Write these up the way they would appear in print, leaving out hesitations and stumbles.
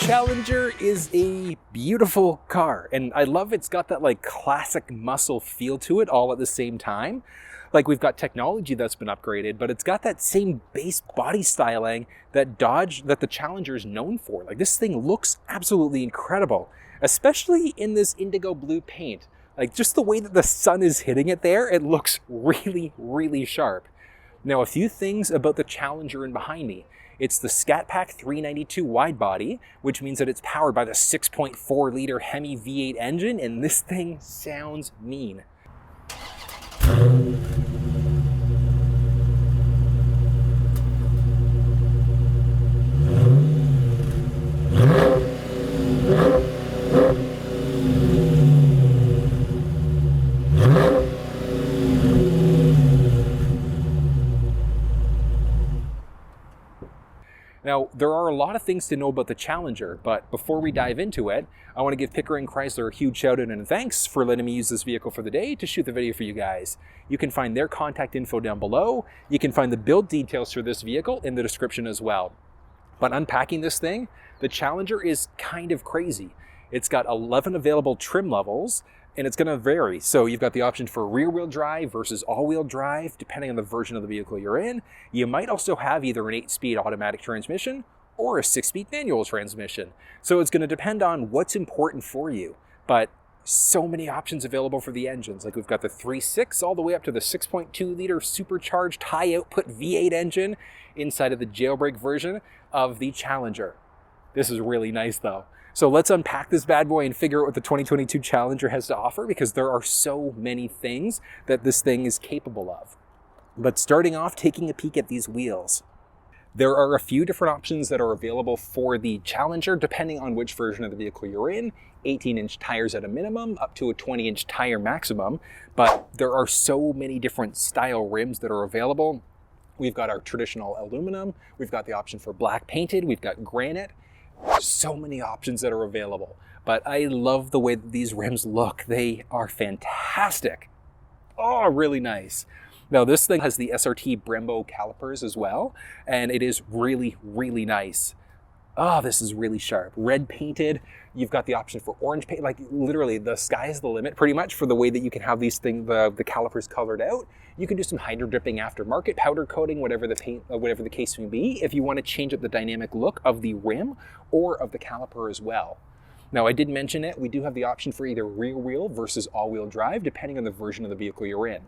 Challenger is a beautiful car, and I love it's got that like classic muscle feel to it all at the same time. Like we've got technology that's been upgraded, but it's got that same base body styling that the Challenger is known for. Like this thing looks absolutely incredible, especially in this indigo blue paint. Like just the way that the sun is hitting it there, it looks really, really sharp. Now, a few things about the Challenger in behind me. It's the Scat Pack 392 Widebody, which means that it's powered by the 6.4 liter Hemi V8 engine, and this thing sounds mean. Now, there are a lot of things to know about the Challenger, but before we dive into it, I want to give Pickering Chrysler a huge shout out and thanks for letting me use this vehicle for the day to shoot the video for you guys. You can find their contact info down below. You can find the build details for this vehicle in the description as well. But unpacking this thing, the Challenger is kind of crazy. It's got 11 available trim levels, and it's going to vary. So you've got the option for rear-wheel drive versus all-wheel drive, depending on the version of the vehicle you're in. You might also have either an 8-speed automatic transmission or a 6-speed manual transmission. So it's going to depend on what's important for you. But so many options available for the engines. Like we've got the 3.6 all the way up to the 6.2 liter supercharged high-output V8 engine inside of the jailbreak version of the Challenger. This is really nice though. So let's unpack this bad boy and figure out what the 2022 Challenger has to offer, because there are so many things that this thing is capable of. But starting off, taking a peek at these wheels. There are a few different options that are available for the Challenger, depending on which version of the vehicle you're in. 18-inch tires at a minimum, up to a 20-inch tire maximum. But there are so many different style rims that are available. We've got our traditional aluminum. We've got the option for black painted. We've got granite. So many options that are available, but I love the way that these rims look. They are fantastic. Oh, really nice. Now this thing has the SRT Brembo calipers as well, and it is really, really nice. Oh, this is really sharp. Red painted. You've got the option for orange paint. Like literally the sky is the limit pretty much for the way that you can have these things, the calipers colored out. You can do some hydro dipping aftermarket, powder coating, whatever the case may be, if you want to change up the dynamic look of the rim or of the caliper as well. Now I did mention it, we do have the option for either rear wheel versus all-wheel drive, depending on the version of the vehicle you're in.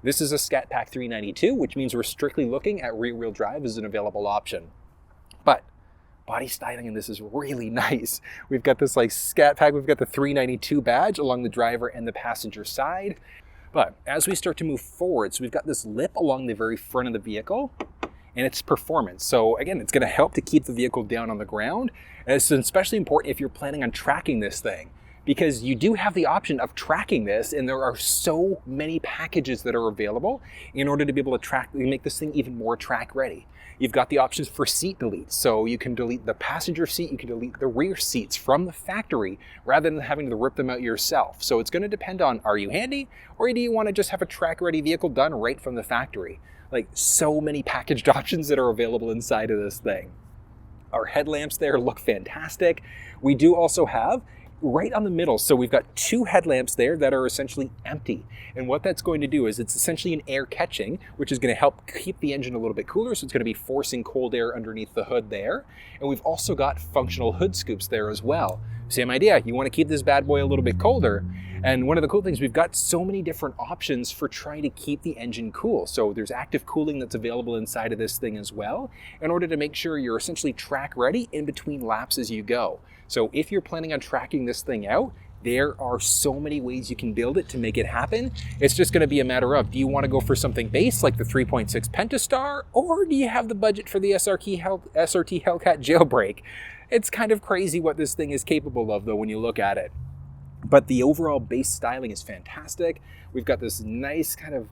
This is a Scat Pack 392, which means we're strictly looking at rear wheel drive as an available option. But body styling in this is really nice. We've got this like Scat Pack, we've got the 392 badge along the driver and the passenger side. But as we start to move forward, so we've got this lip along the very front of the vehicle and its performance. So again, it's going to help to keep the vehicle down on the ground. And it's especially important if you're planning on tracking this thing, because you do have the option of tracking this, and there are so many packages that are available in order to be able to make this thing even more track ready. You've got the options for seat delete. So you can delete the passenger seat, you can delete the rear seats from the factory rather than having to rip them out yourself. So it's going to depend on, are you handy, or do you want to just have a track ready vehicle done right from the factory? Like so many packaged options that are available inside of this thing. Our headlamps there look fantastic. We do also have right on the middle. So we've got two headlamps there that are essentially empty. And what that's going to do is it's essentially an air catching, which is going to help keep the engine a little bit cooler. So it's going to be forcing cold air underneath the hood there. And we've also got functional hood scoops there as well. Same idea. You want to keep this bad boy a little bit colder. And one of the cool things, we've got so many different options for trying to keep the engine cool. So there's active cooling that's available inside of this thing as well, in order to make sure you're essentially track ready in between laps as you go. So if you're planning on tracking this thing out, there are so many ways you can build it to make it happen. It's just going to be a matter of, do you want to go for something base like the 3.6 Pentastar, or do you have the budget for the SRT Hellcat Jailbreak? It's kind of crazy what this thing is capable of though when you look at it. But the overall base styling is fantastic. We've got this nice kind of,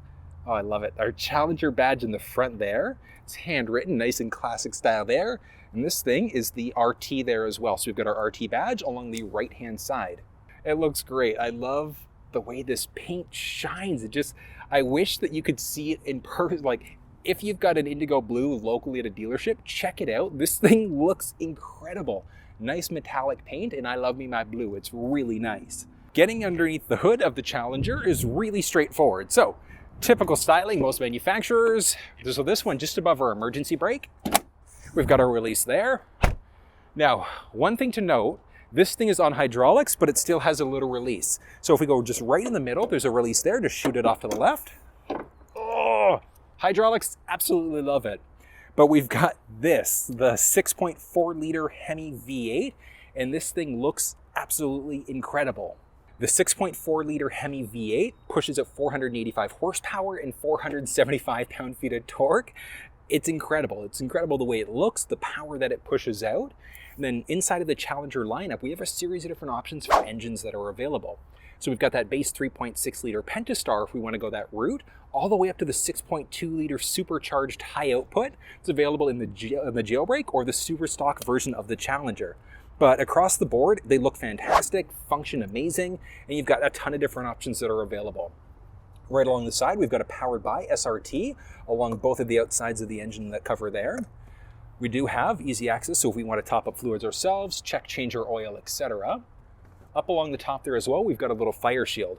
oh, I love it, our Challenger badge in the front there. It's handwritten, nice and classic style there. And this thing is the RT there as well. So we've got our RT badge along the right-hand side. It looks great. I love the way this paint shines. I wish that you could see it in person. Like, if you've got an Indigo Blue locally at a dealership, check it out. This thing looks incredible. Nice metallic paint, and I love me my blue. It's really nice. Getting underneath the hood of the Challenger is really straightforward. So, typical styling, most manufacturers. So this one just above our emergency brake. We've got our release there. Now, one thing to note, this thing is on hydraulics, but it still has a little release. So if we go just right in the middle, there's a release there to shoot it off to the left. Oh, hydraulics, absolutely love it. But we've got this, the 6.4 liter Hemi V8, and this thing looks absolutely incredible. The 6.4 liter Hemi V8 pushes at 485 horsepower and 475 pound-feet of torque. It's incredible. It's incredible the way it looks, the power that it pushes out. And then inside of the Challenger lineup, we have a series of different options for engines that are available. So we've got that base 3.6 liter Pentastar if we want to go that route, all the way up to the 6.2 liter supercharged high output. It's available in the Jailbreak or the Super Stock version of the Challenger. But across the board, they look fantastic, function amazing, and you've got a ton of different options that are available. Right along the side, we've got a powered by SRT along both of the outsides of the engine that cover there. We do have easy access, so if we want to top up fluids ourselves, check, change our oil, etc. Up along the top there as well, we've got a little fire shield.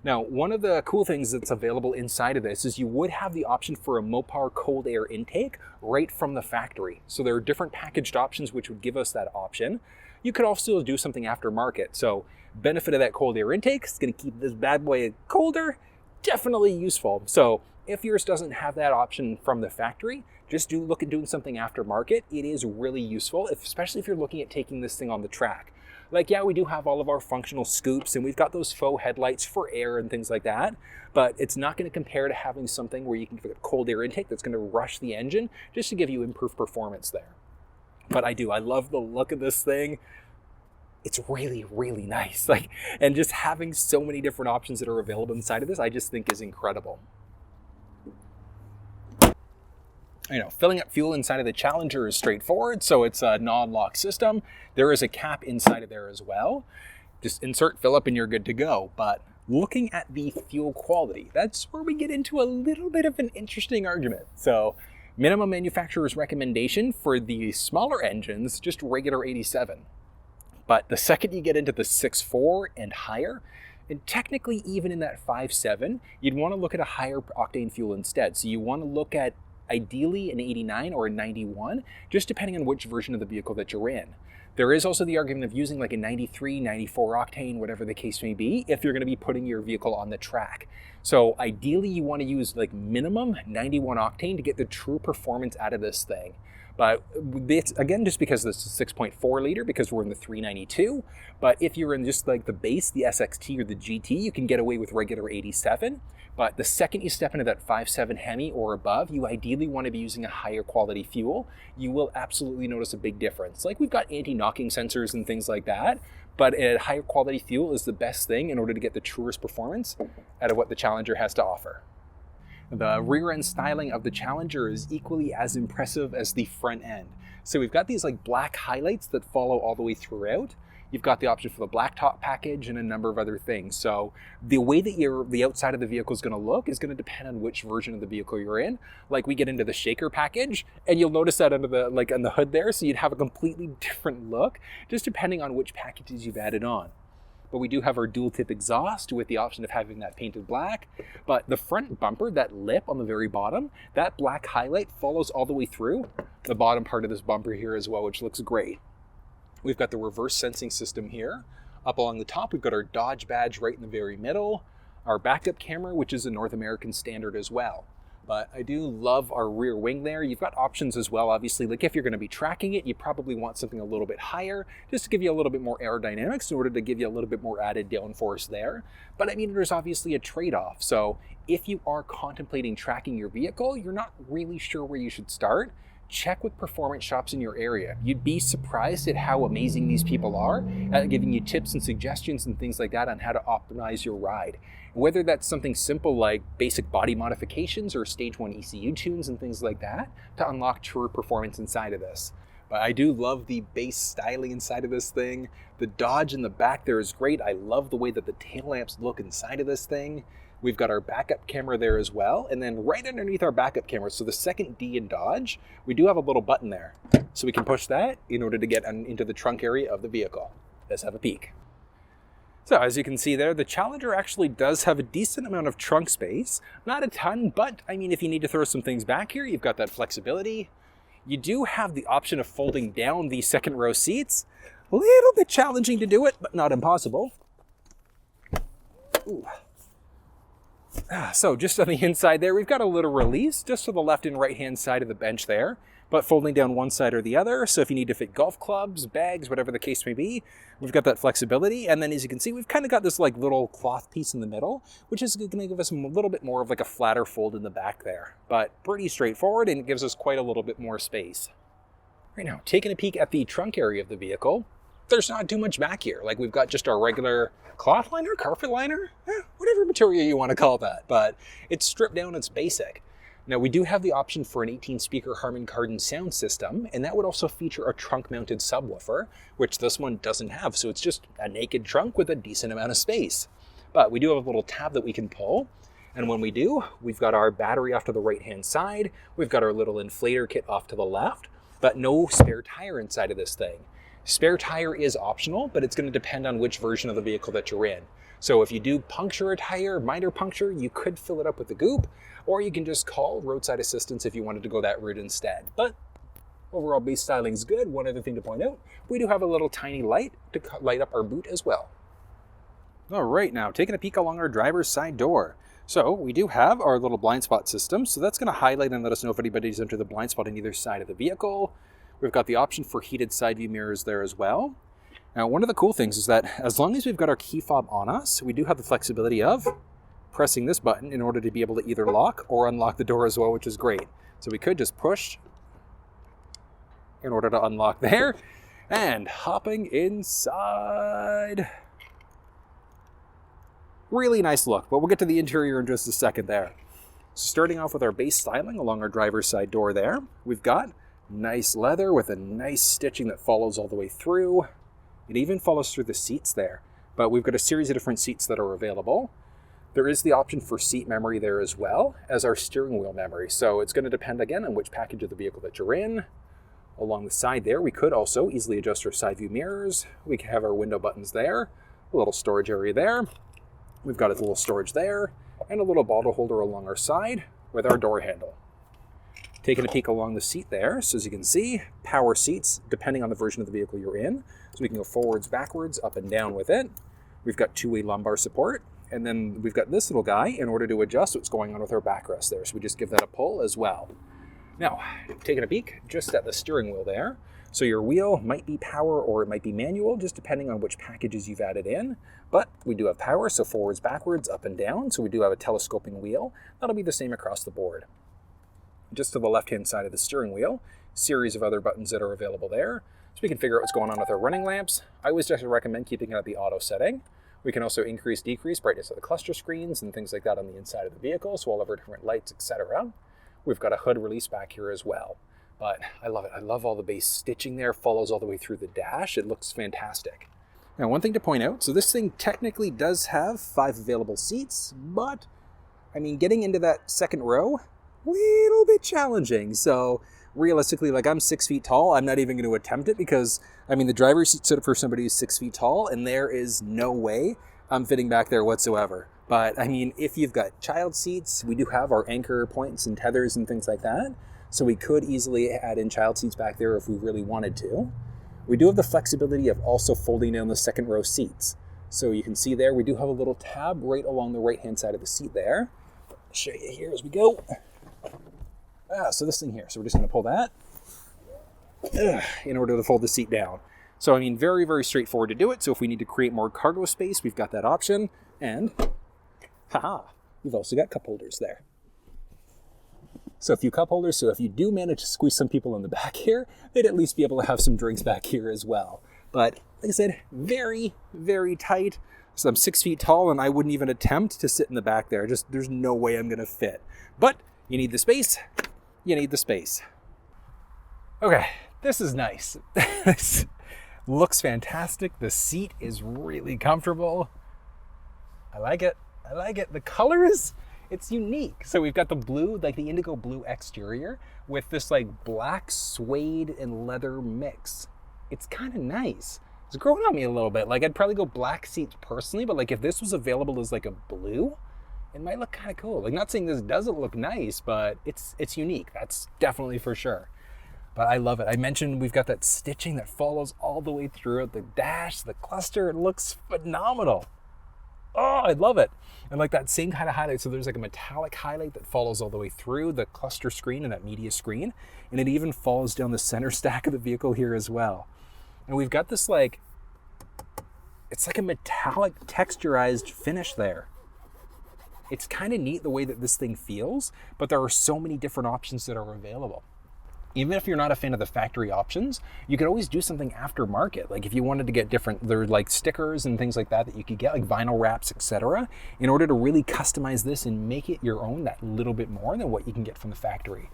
Now, one of the cool things that's available inside of this is you would have the option for a Mopar cold air intake right from the factory. So there are different packaged options which would give us that option. You could also do something aftermarket. So benefit of that cold air intake is going to keep this bad boy colder, definitely useful. So if yours doesn't have that option from the factory, just look at doing something aftermarket. It is really useful, especially if you're looking at taking this thing on the track. Like, yeah, we do have all of our functional scoops and we've got those faux headlights for air and things like that, but it's not going to compare to having something where you can get a cold air intake that's going to rush the engine just to give you improved performance there. But I love the look of this thing. It's really, really nice. And just having so many different options that are available inside of this, I just think is incredible. Filling up fuel inside of the Challenger is straightforward, so it's a non-lock system. There is a cap inside of there as well. Just insert, fill up, and you're good to go. But looking at the fuel quality, that's where we get into a little bit of an interesting argument. So, minimum manufacturer's recommendation for the smaller engines, just regular 87. But the second you get into the 6.4 and higher, and technically even in that 5.7, you'd want to look at a higher octane fuel instead. So you want to look at ideally an 89 or a 91, just depending on which version of the vehicle that you're in. There is also the argument of using like a 93, 94 octane, whatever the case may be, if you're going to be putting your vehicle on the track. So ideally you want to use like minimum 91 octane to get the true performance out of this thing. But it's, again, just because this is 6.4 liter, because we're in the 392. But if you're in just like the base, the SXT or the GT, you can get away with regular 87. But the second you step into that 5.7 Hemi or above, you ideally want to be using a higher quality fuel. You will absolutely notice a big difference. Like, we've got anti-knocking sensors and things like that, but a higher quality fuel is the best thing in order to get the truest performance out of what the Challenger has to offer. The rear end styling of the Challenger is equally as impressive as the front end. So we've got these like black highlights that follow all the way throughout. You've got the option for the black top package and a number of other things. So the way that the outside of the vehicle is going to look is going to depend on which version of the vehicle you're in. Like, we get into the shaker package, and you'll notice that under the on the hood there, so you'd have a completely different look, just depending on which packages you've added on. But we do have our dual tip exhaust with the option of having that painted black. But the front bumper, that lip on the very bottom, that black highlight follows all the way through the bottom part of this bumper here as well, which looks great. We've got the reverse sensing system here. Up along the top, we've got our Dodge badge right in the very middle. Our backup camera, which is a North American standard as well. But I do love our rear wing there. You've got options as well, obviously. Like, if you're going to be tracking it, you probably want something a little bit higher, just to give you a little bit more aerodynamics in order to give you a little bit more added downforce there. But I mean, there's obviously a trade-off. So if you are contemplating tracking your vehicle, you're not really sure where you should start, check with performance shops in your area. You'd be surprised at how amazing these people are at giving you tips and suggestions and things like that on how to optimize your ride. Whether that's something simple like basic body modifications or stage 1 ECU tunes and things like that to unlock truer performance inside of this. But I do love the base styling inside of this thing. The Dodge in the back there is great. I love the way that the tail lamps look inside of this thing. We've got our backup camera there as well. And then right underneath our backup camera, so the second D in Dodge, we do have a little button there. So we can push that in order to get into the trunk area of the vehicle. Let's have a peek. So as you can see there, the Challenger actually does have a decent amount of trunk space. Not a ton, but I mean, if you need to throw some things back here, you've got that flexibility. You do have the option of folding down the second row seats. A little bit challenging to do it, but not impossible. Ooh. So just on the inside there, we've got a little release just to the left and right hand side of the bench there, but folding down one side or the other. So if you need to fit golf clubs, bags, whatever the case may be, we've got that flexibility. And then as you can see, we've kind of got this like little cloth piece in the middle, which is going to give us a little bit more of like a flatter fold in the back there, but pretty straightforward, and it gives us quite a little bit more space. Right now, taking a peek at the trunk area of the vehicle, there's not too much back here. Like we've got just our regular cloth liner, carpet liner, whatever material you want to call that, but it's stripped down, it's basic. Now we do have the option for an 18-speaker Harman Kardon sound system, and that would also feature a trunk-mounted subwoofer, which this one doesn't have, so it's just a naked trunk with a decent amount of space. But we do have a little tab that we can pull, and when we do, we've got our battery off to the right-hand side, we've got our little inflator kit off to the left, but no spare tire inside of this thing. Spare tire is optional, but it's going to depend on which version of the vehicle that you're in. So if you do puncture a tire, minor puncture, you could fill it up with the goop, or you can just call roadside assistance if you wanted to go that route instead. But overall base styling is good. One other thing to point out, we do have a little tiny light to light up our boot as well. All right, now taking a peek along our driver's side door. So we do have our little blind spot system, so that's going to highlight and let us know if anybody's entered the blind spot on either side of the vehicle. We've got the option for heated side view mirrors there as well. Now, one of the cool things is that as long as we've got our key fob on us, we do have the flexibility of pressing this button in order to be able to either lock or unlock the door as well, which is great. So we could just push in order to unlock there, and hopping inside. Really nice look, but we'll get to the interior in just a second there. So starting off with our base styling along our driver's side door there, we've got nice leather with a nice stitching that follows all the way through. It even follows through the seats there, but we've got a series of different seats that are available. There is the option for seat memory there as well as our steering wheel memory. So it's going to depend again on which package of the vehicle that you're in. Along the side there, we could also easily adjust our side view mirrors. We can have our window buttons there, a little storage area there. We've got a little storage there and a little bottle holder along our side with our door handle. Taking a peek along the seat there, so as you can see, power seats depending on the version of the vehicle you're in. So we can go forwards, backwards, up and down with it. We've got two-way lumbar support, and then we've got this little guy in order to adjust what's going on with our backrest there. So we just give that a pull as well. Now, taking a peek just at the steering wheel there. So your wheel might be power or it might be manual, just depending on which packages you've added in. But we do have power, so forwards, backwards, up and down. So we do have a telescoping wheel. That'll be the same across the board. Just to the left-hand side of the steering wheel, series of other buttons that are available there. So we can figure out what's going on with our running lamps. I always just recommend keeping it at the auto setting. We can also increase, decrease brightness of the cluster screens and things like that on the inside of the vehicle, so all of our different lights, etc. We've got a hood release back here as well. But I love it. I love all the base stitching there, follows all the way through the dash. It looks fantastic. Now, one thing to point out, so this thing technically does have 5 available seats, but I mean, getting into that second row, little bit challenging. So realistically, like I'm 6 feet tall, I'm not even going to attempt it because I mean, the driver's seat set up for somebody who's 6 feet tall, and there is no way I'm fitting back there whatsoever. But I mean, if you've got child seats, we do have our anchor points and tethers and things like that. So we could easily add in child seats back there if we really wanted to. We do have the flexibility of also folding down the second row seats. So you can see there, we do have a little tab right along the right-hand side of the seat there. I'll show you here as we go. So this thing here, so we're just going to pull that in order to fold the seat down. So I mean, very, very straightforward to do it. So if we need to create more cargo space, we've got that option. And we've also got cup holders there. So a few cup holders, so if you do manage to squeeze some people in the back here, they'd at least be able to have some drinks back here as well. But like I said, very, very tight. So I'm 6 feet tall and I wouldn't even attempt to sit in the back there. Just, there's no way I'm gonna fit. But you need the space, you need the space. Okay, this is nice. This looks fantastic. The seat is really comfortable. I like it. I like it. The color is, It's unique. So we've got the blue, like the indigo blue exterior with this like black suede and leather mix. It's kind of nice. It's growing on me a little bit. Like I'd probably go black seats personally, but like if this was available as like a blue, it might look kind of cool. Like not saying this doesn't look nice, but it's unique. That's definitely for sure. But I love it. I mentioned we've got that stitching that follows all the way throughout the dash, the cluster. It looks phenomenal. Oh, I love it. And like that same kind of highlight. So there's like a metallic highlight that follows all the way through the cluster screen and that media screen. And it even follows down the center stack of the vehicle here as well. And we've got this like, it's like a metallic texturized finish there. It's kind of neat the way that this thing feels, but there are so many different options that are available. Even if you're not a fan of the factory options, you could always do something aftermarket. Like if you wanted to get different, there are like stickers and things like that you could get, like vinyl wraps, etc., in order to really customize this and make it your own that little bit more than what you can get from the factory.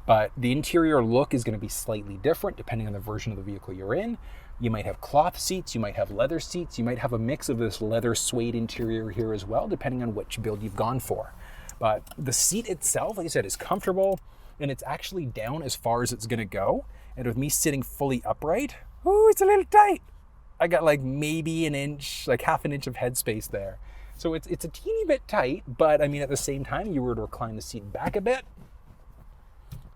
But the interior look is going to be slightly different depending on the version of the vehicle you're in. You might have cloth seats, you might have leather seats, you might have a mix of this leather suede interior here as well, depending on which build you've gone for. But the seat itself, like I said, is comfortable. And it's actually down as far as it's gonna go. And with me sitting fully upright, ooh, it's a little tight. I got like maybe an inch, like half an inch of headspace there. So it's a teeny bit tight, but I mean, at the same time, you were to recline the seat back a bit,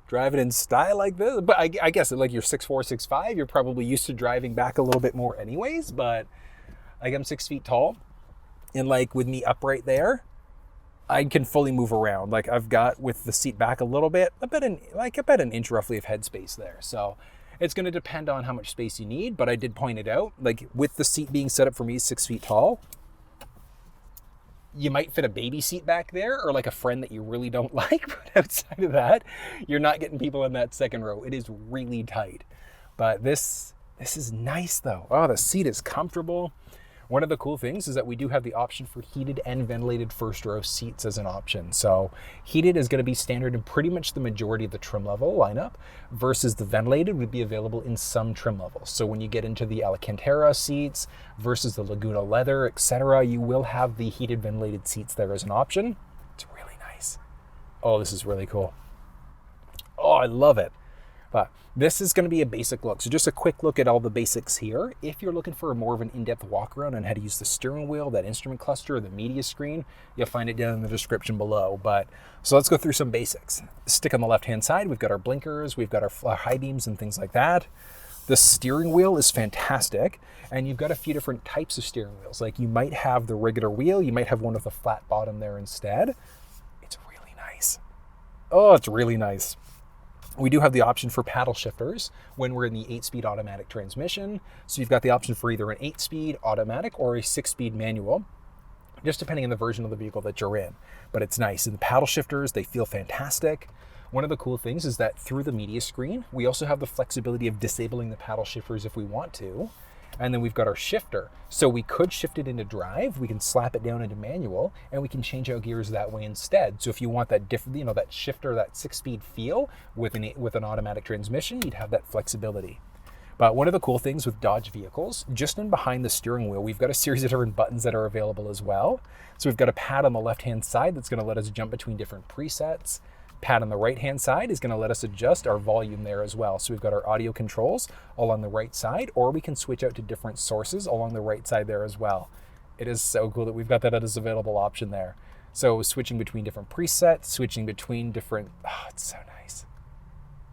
drive it in style like this. But I guess like you're 6'4", 6'5", you're probably used to driving back a little bit more anyways, but like I'm 6 feet tall. And like with me upright there, I can fully move around. Like I've got with the seat back a little bit, about an inch roughly of headspace there. So it's going to depend on how much space you need, but I did point it out, like with the seat being set up for me 6 feet tall, you might fit a baby seat back there or like a friend that you really don't like, but outside of that, you're not getting people in that second row. It is really tight. But this is nice though. Oh, the seat is comfortable. One of the cool things is that we do have the option for heated and ventilated first row seats as an option. So heated is going to be standard in pretty much the majority of the trim level lineup, versus the ventilated would be available in some trim levels. So when you get into the Alcantara seats versus the Laguna leather, etc., you will have the heated ventilated seats there as an option. It's really nice. Oh, this is really cool. Oh, I love it. But this is going to be a basic look. So just a quick look at all the basics here. If you're looking for more of an in-depth walk around on how to use the steering wheel, that instrument cluster, or the media screen, you'll find it down in the description below. But so let's go through some basics. Stick on the left-hand side, we've got our blinkers, we've got our high beams and things like that. The steering wheel is fantastic, and you've got a few different types of steering wheels. Like you might have the regular wheel, you might have one with a flat bottom there instead. It's really nice. Oh, it's really nice. We do have the option for paddle shifters when we're in the 8-speed automatic transmission. So you've got the option for either an 8-speed automatic or a 6-speed manual, just depending on the version of the vehicle that you're in. But it's nice. And the paddle shifters, they feel fantastic. One of the cool things is that through the media screen, we also have the flexibility of disabling the paddle shifters if we want to. And then we've got our shifter. So we could shift it into drive, we can slap it down into manual, and we can change out gears that way instead. So if you want that different, that shifter, that 6-speed feel with an automatic transmission, you'd have that flexibility. But one of the cool things with Dodge vehicles, just in behind the steering wheel, we've got a series of different buttons that are available as well. So we've got a pad on the left-hand side that's going to let us jump between different presets. Pad on the right-hand side is going to let us adjust our volume there as well. So we've got our audio controls along the right side, or we can switch out to different sources along the right side there as well. It is so cool that we've got that as available option there. So switching between different presets, switching between different, oh, it's so nice.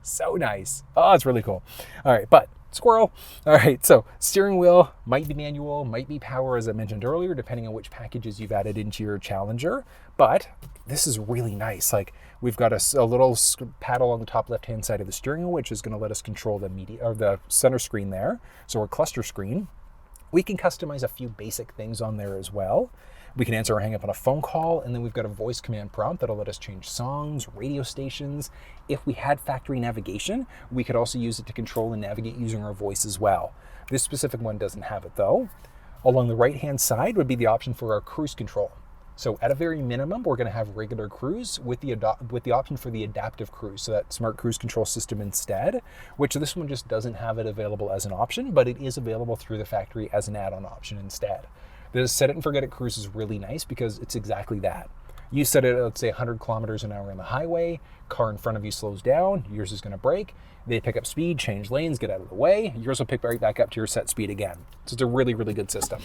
So nice. Oh, it's really cool. All right, but squirrel. All right, so steering wheel might be manual, might be power, as I mentioned earlier, depending on which packages you've added into your Challenger. But this is really nice. Like we've got a little paddle on the top left-hand side of the steering wheel, which is going to let us control the media or the center screen there. So our cluster screen. We can customize a few basic things on there as well. We can answer or hang up on a phone call, and then we've got a voice command prompt that'll let us change songs, radio stations. If we had factory navigation, we could also use it to control and navigate using our voice as well. This specific one doesn't have it though. Along the right-hand side would be the option for our cruise control. So at a very minimum, we're going to have regular cruise with the option for the adaptive cruise, so that smart cruise control system instead, which this one just doesn't have it available as an option, but it is available through the factory as an add-on option instead. The set it and forget it cruise is really nice because it's exactly that. You set it at, let's say, 100 kilometers an hour on the highway, car in front of you slows down, yours is going to brake, they pick up speed, change lanes, get out of the way, yours will pick right back up to your set speed again. So it's a really, really good system.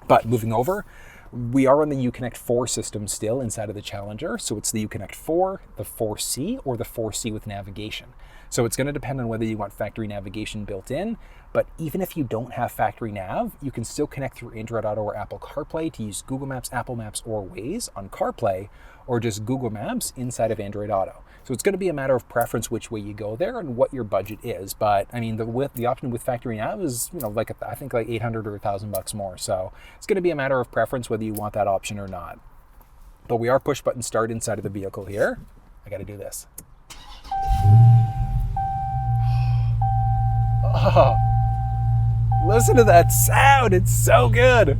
But moving over, we are on the uConnect 4 system still inside of the Challenger. So it's the uConnect 4, the 4C, or the 4C with navigation. So it's going to depend on whether you want factory navigation built in, but even if you don't have factory nav, you can still connect through Android Auto or Apple CarPlay to use Google Maps, Apple Maps, or Waze on CarPlay, or just Google Maps inside of Android Auto. So it's going to be a matter of preference which way you go there and what your budget is. But I mean, the option with factory nav is, like I think like $800 or $1,000 more. So it's going to be a matter of preference whether you want that option or not. But we are push button start inside of the vehicle here. I got to do this. Oh, listen to that sound. It's so good.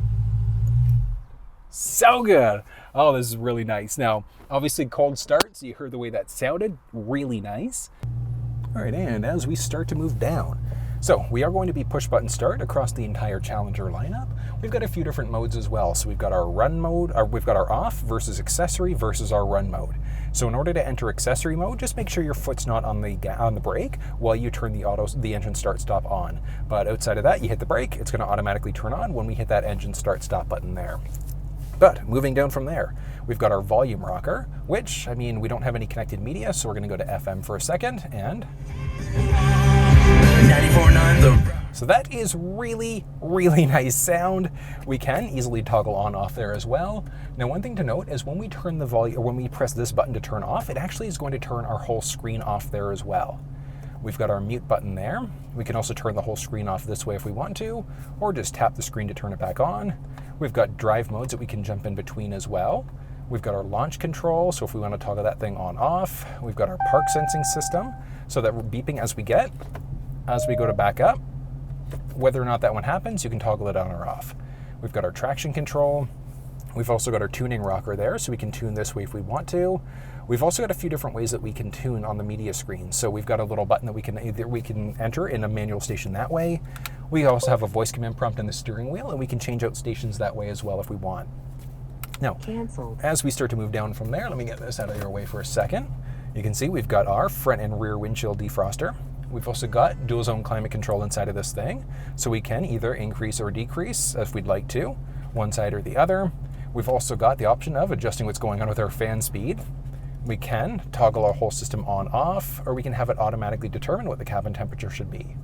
So good. Oh, this is really nice. Now, obviously cold start, so you heard the way that sounded. Really nice. All right, and as we start to move down, so we are going to be push button start across the entire Challenger lineup. We've got a few different modes as well. So we've got our run mode, or we've got our off versus accessory versus our run mode. So in order to enter accessory mode, just make sure your foot's not on the brake while you turn the engine start stop on. But outside of that, you hit the brake, it's going to automatically turn on when we hit that engine start stop button there. But moving down from there, we've got our volume rocker, which, I mean, we don't have any connected media, so we're going to go to FM for a second, and 94.9. So that is really, really nice sound. We can easily toggle on off there as well. Now, one thing to note is when we turn the volume, or when we press this button to turn off, it actually is going to turn our whole screen off there as well. We've got our mute button there. We can also turn the whole screen off this way if we want to, or just tap the screen to turn it back on. We've got drive modes that we can jump in between as well. We've got our launch control, so if we want to toggle that thing on off. We've got our park sensing system, so that we're beeping as we go to back up. Whether or not that one happens, you can toggle it on or off. We've got our traction control. We've also got our tuning rocker there, so we can tune this way if we want to. We've also got a few different ways that we can tune on the media screen. So we've got a little button that we can enter in a manual station that way. We also have a voice command prompt in the steering wheel, and we can change out stations that way as well if we want. Now, as we start to move down from there, let me get this out of your way for a second. You can see we've got our front and rear windshield defroster. We've also got dual zone climate control inside of this thing, so we can either increase or decrease if we'd like to, one side or the other. We've also got the option of adjusting what's going on with our fan speed. We can toggle our whole system on off, or we can have it automatically determine what the cabin temperature should be.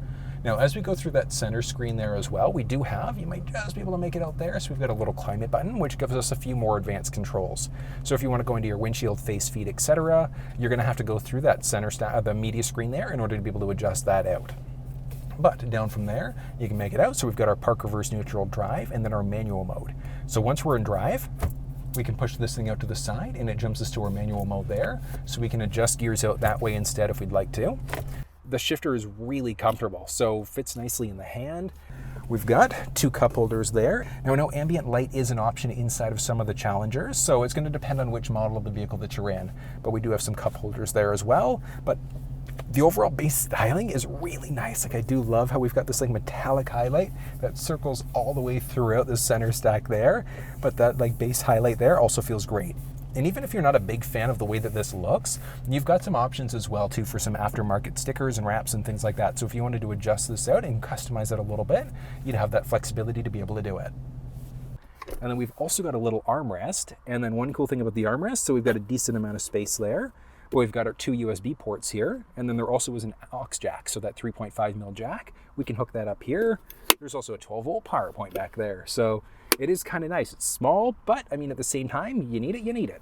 Now, as we go through that center screen there as well, we do have, you might just be able to make it out there, so we've got a little climate button, which gives us a few more advanced controls. So if you want to go into your windshield, face, feet, etc., you're going to have to go through that center, the media screen there in order to be able to adjust that out. But down from there, you can make it out. So we've got our park, reverse, neutral, drive, and then our manual mode. So once we're in drive, we can push this thing out to the side, and it jumps us to our manual mode there. So we can adjust gears out that way instead if we'd like to. The shifter is really comfortable, so fits nicely in the hand. We've got two cup holders there. Now, I know ambient light is an option inside of some of the Challengers, so it's going to depend on which model of the vehicle that you're in. But we do have some cup holders there as well. But the overall base styling is really nice. Like, I do love how we've got this like metallic highlight that circles all the way throughout the center stack there. But that like base highlight there also feels great. And even if you're not a big fan of the way that this looks, you've got some options as well too for some aftermarket stickers and wraps and things like that. So if you wanted to adjust this out and customize it a little bit, you'd have that flexibility to be able to do it. And then we've also got a little armrest. And then one cool thing about the armrest, so we've got a decent amount of space there. But we've got our two USB ports here. And then there also is an aux jack, so that 3.5mm jack. We can hook that up here. There's also a 12-volt power point back there. So it is kind of nice. It's small, but I mean, at the same time, you need it.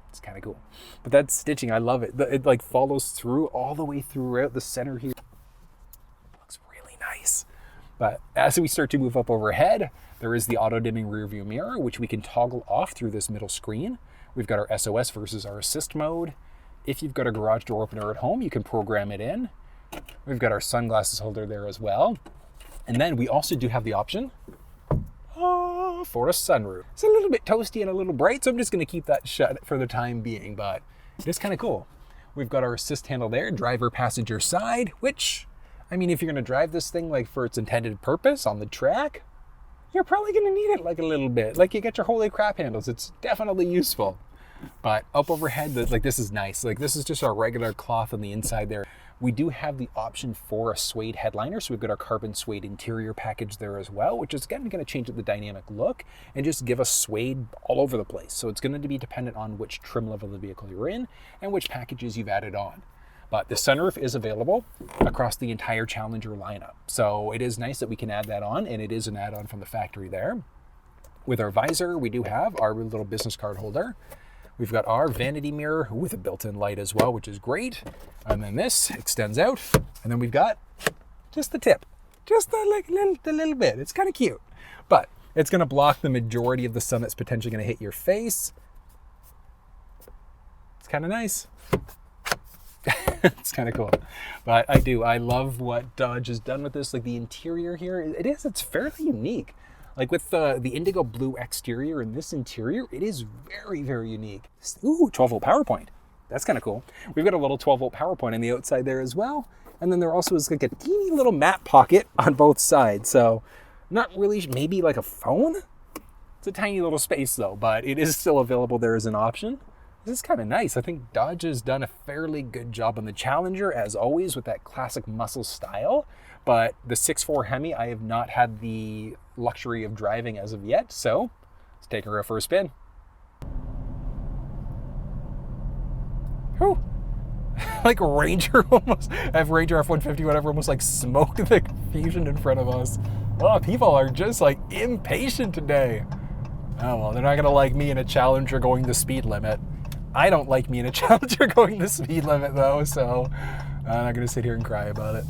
It's kind of cool. But that stitching, I love it. It like follows through all the way throughout the center here. It looks really nice. But as we start to move up overhead, there is the auto dimming rear view mirror, which we can toggle off through this middle screen. We've got our SOS versus our assist mode. If you've got a garage door opener at home, you can program it in. We've got our sunglasses holder there as well. And then we also do have the option for a sunroof. It's a little bit toasty and a little bright, so I'm just going to keep that shut for the time being, but it is kind of cool. We've got our assist handle there, driver passenger side, which, I mean, if you're going to drive this thing like for its intended purpose on the track, you're probably going to need it like a little bit. Like, you get your holy crap handles. It's definitely useful. But up overhead, like this is nice. Like this is just our regular cloth on the inside there. We do have the option for a suede headliner, so we've got our carbon suede interior package there as well, which is again going to change up the dynamic look and just give us suede all over the place. So it's going to be dependent on which trim level of the vehicle you're in and which packages you've added on. But the sunroof is available across the entire Challenger lineup. So it is nice that we can add that on, and it is an add-on from the factory there. With our visor, we do have our little business card holder. We've got our vanity mirror with a built-in light as well, which is great. And then this extends out. And then we've got just the tip, just the little bit. It's kind of cute, but it's going to block the majority of the sun that's potentially going to hit your face. It's kind of nice. It's kind of cool. But I love what Dodge has done with this. Like the interior here, it's fairly unique. Like with the Indigo Blue exterior and this interior, it is very, very unique. Ooh, 12-volt power point. That's kind of cool. We've got a little 12-volt power point on the outside there as well. And then there also is like a teeny little mat pocket on both sides. So not really, maybe like a phone? It's a tiny little space though, but it is still available there as an option. This is kind of nice. I think Dodge has done a fairly good job on the Challenger, as always, with that classic muscle style. But the 6.4 Hemi, I have not had the luxury of driving as of yet, so let's take her for a spin. Whew. Like Ranger almost, I have Ranger F-150, whatever, almost like smoked the Fusion in front of us. Oh, people are just like impatient today. Oh, well, they're not gonna like me in a Challenger going the speed limit. I don't like me in a Challenger going the speed limit though, so I'm not gonna sit here and cry about it.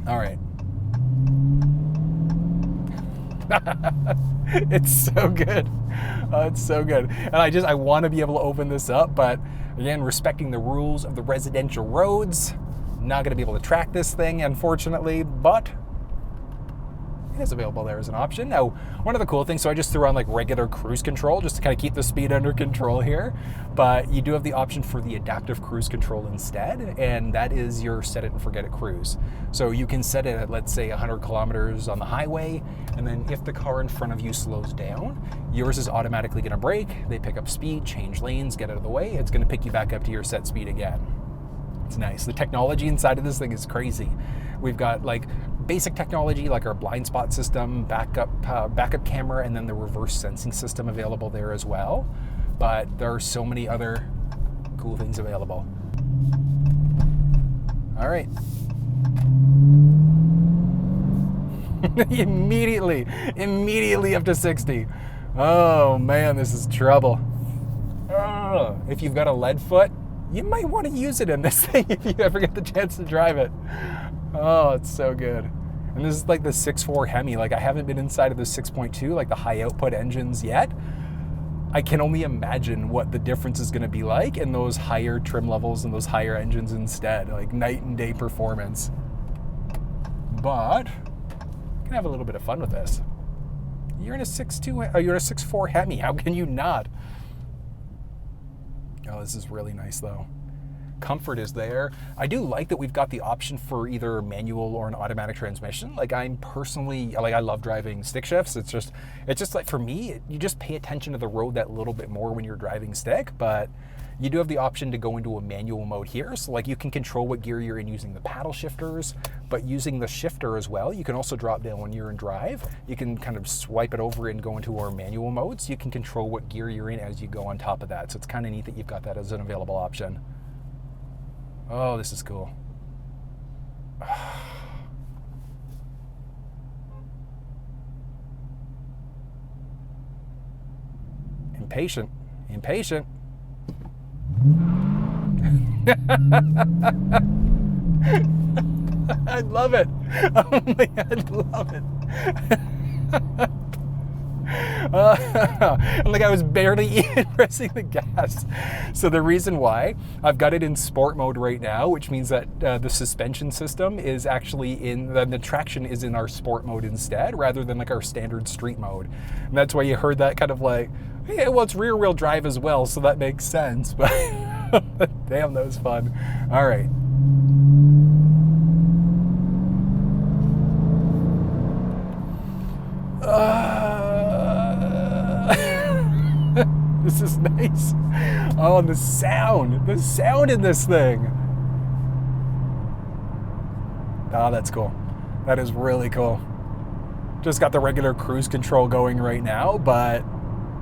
All right. It's so good. Oh, it's so good. And I want to be able to open this up, but again, respecting the rules of the residential roads, not going to be able to track this thing, unfortunately, but it is available there as an option. Now, one of the cool things, so I just threw on like regular cruise control just to kind of keep the speed under control here, but you do have the option for the adaptive cruise control instead, and that is your set it and forget it cruise. So you can set it at, let's say, 100 kilometers on the highway, and then if the car in front of you slows down, yours is automatically going to brake. They pick up speed, change lanes, get out of the way. It's going to pick you back up to your set speed again. It's nice. The technology inside of this thing is crazy. We've got like basic technology like our blind spot system, backup camera, and then the reverse sensing system available there as well. But there are so many other cool things available. All right. immediately up to 60. Oh man, this is trouble. Oh, if you've got a lead foot, you might want to use it in this thing if you ever get the chance to drive it. Oh, it's so good. And this is like the 6.4 Hemi. Like I haven't been inside of the 6.2, like the high output engines yet. I can only imagine what the difference is going to be like in those higher trim levels and those higher engines instead, like night and day performance. But you can have a little bit of fun with this. You're in a 6.2, you're in a 6.4 Hemi. How can you not? Oh, this is really nice though. Comfort is there. I do like that we've got the option for either manual or an automatic transmission. Like I'm personally, like I love driving stick shifts. It's just like for me, you just pay attention to the road that little bit more when you're driving stick, but you do have the option to go into a manual mode here. So like you can control what gear you're in using the paddle shifters, but using the shifter as well. You can also drop down when you're in drive. You can kind of swipe it over and go into our manual mode. So you can control what gear you're in as you go on top of that. So it's kind of neat that you've got that as an available option. Oh, this is cool. Impatient. I love it. Oh my God, I love it. Like I was barely even pressing the gas. So the reason why I've got it in sport mode right now, which means that the suspension system is actually the traction is in our sport mode instead, rather than like our standard street mode. And that's why you heard that kind of like, hey, well, it's rear wheel drive as well, so that makes sense. But damn, that was fun. All right. This is nice. Oh, and the sound in this thing. Oh, that's cool. That is really cool. Just got the regular cruise control going right now, but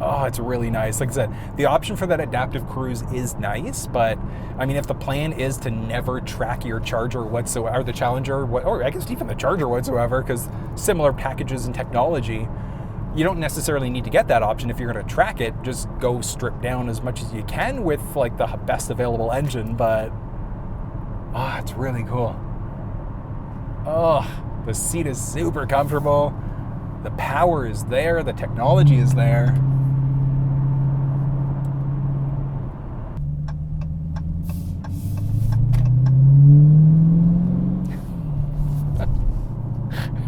oh, it's really nice. Like I said, the option for that adaptive cruise is nice, but I mean, if the plan is to never track your Charger whatsoever, or the Challenger, or I guess even the Charger whatsoever, because similar packages and technology, you don't necessarily need to get that option. If you're going to track it, just go strip down as much as you can with like the best available engine, but oh, it's really cool. Oh, the seat is super comfortable. The power is there. The technology is there.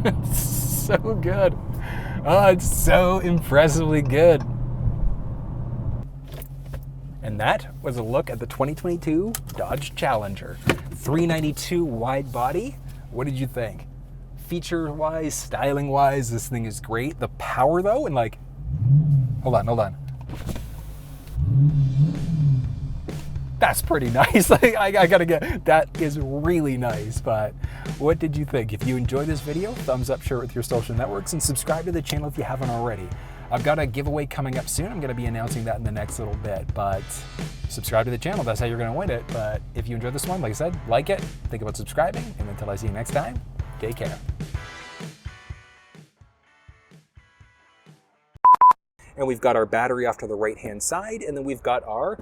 It's so good. Oh, it's so impressively good. And that was a look at the 2022 Dodge Challenger. 392 wide body. What did you think? Feature-wise, styling-wise, this thing is great. The power, though, and like... Hold on. That's pretty nice. Like, I gotta get... That is really nice, but what did you think? If you enjoyed this video, thumbs up, share it with your social networks, and subscribe to the channel if you haven't already. I've got a giveaway coming up soon. I'm going to be announcing that in the next little bit, but subscribe to the channel. That's how you're going to win it. But if you enjoyed this one, like I said, like it, think about subscribing, and until I see you next time, take care. And we've got our battery off to the right-hand side, and then we've got our